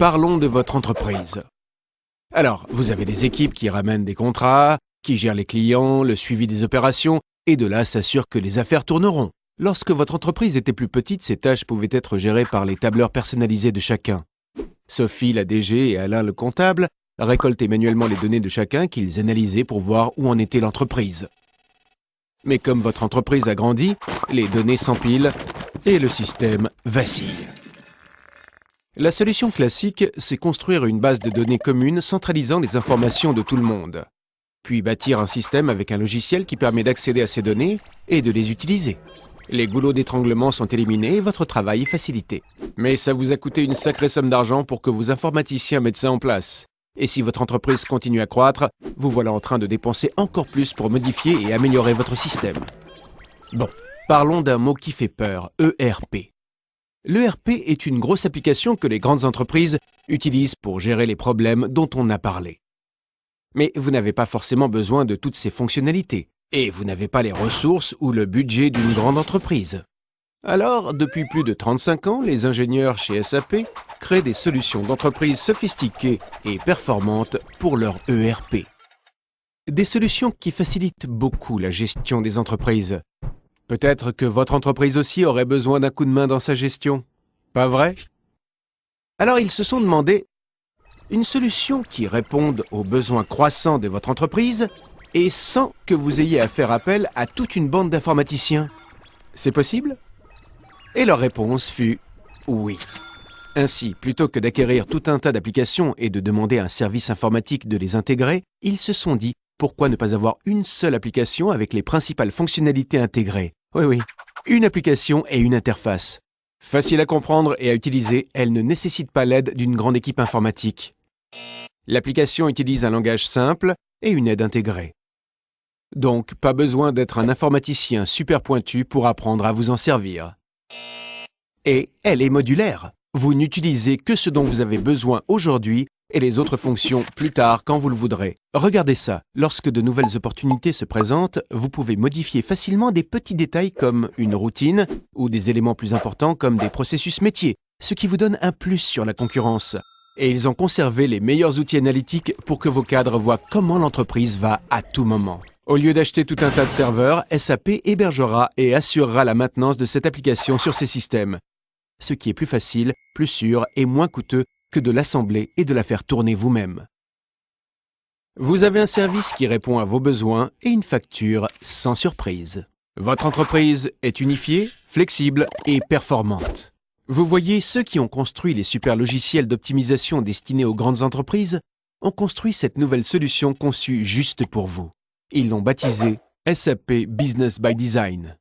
Parlons de votre entreprise. Alors, vous avez des équipes qui ramènent des contrats, qui gèrent les clients, le suivi des opérations, et de là s'assurent que les affaires tourneront. Lorsque votre entreprise était plus petite, ces tâches pouvaient être gérées par les tableurs personnalisés de chacun. Sophie, la DG, et Alain, le comptable, récoltaient manuellement les données de chacun qu'ils analysaient pour voir où en était l'entreprise. Mais comme votre entreprise a grandi, les données s'empilent et le système vacille. La solution classique, c'est construire une base de données commune centralisant les informations de tout le monde, puis bâtir un système avec un logiciel qui permet d'accéder à ces données et de les utiliser. Les goulots d'étranglement sont éliminés et votre travail est facilité. Mais ça vous a coûté une sacrée somme d'argent pour que vos informaticiens mettent ça en place. Et si votre entreprise continue à croître, vous voilà en train de dépenser encore plus pour modifier et améliorer votre système. Bon, parlons d'un mot qui fait peur, ERP. L'ERP est une grosse application que les grandes entreprises utilisent pour gérer les problèmes dont on a parlé. Mais vous n'avez pas forcément besoin de toutes ces fonctionnalités, et vous n'avez pas les ressources ou le budget d'une grande entreprise. Alors, depuis plus de 35 ans, les ingénieurs chez SAP créent des solutions d'entreprise sophistiquées et performantes pour leur ERP. Des solutions qui facilitent beaucoup la gestion des entreprises. Peut-être que votre entreprise aussi aurait besoin d'un coup de main dans sa gestion. Pas vrai? Alors ils se sont demandé une solution qui réponde aux besoins croissants de votre entreprise et sans que vous ayez à faire appel à toute une bande d'informaticiens. C'est possible? Et leur réponse fut oui. Ainsi, plutôt que d'acquérir tout un tas d'applications et de demander à un service informatique de les intégrer, ils se sont dit pourquoi ne pas avoir une seule application avec les principales fonctionnalités intégrées? Oui, une application et une interface. Facile à comprendre et à utiliser, elle ne nécessite pas l'aide d'une grande équipe informatique. L'application utilise un langage simple et une aide intégrée. Donc, pas besoin d'être un informaticien super pointu pour apprendre à vous en servir. Et elle est modulaire. Vous n'utilisez que ce dont vous avez besoin aujourd'hui et les autres fonctions plus tard quand vous le voudrez. Regardez ça, lorsque de nouvelles opportunités se présentent, vous pouvez modifier facilement des petits détails comme une routine ou des éléments plus importants comme des processus métiers, ce qui vous donne un plus sur la concurrence. Et ils ont conservé les meilleurs outils analytiques pour que vos cadres voient comment l'entreprise va à tout moment. Au lieu d'acheter tout un tas de serveurs, SAP hébergera et assurera la maintenance de cette application sur ses systèmes. Ce qui est plus facile, plus sûr et moins coûteux que de l'assembler et de la faire tourner vous-même. Vous avez un service qui répond à vos besoins et une facture sans surprise. Votre entreprise est unifiée, flexible et performante. Vous voyez, ceux qui ont construit les super logiciels d'optimisation destinés aux grandes entreprises ont construit cette nouvelle solution conçue juste pour vous. Ils l'ont baptisée SAP Business by Design.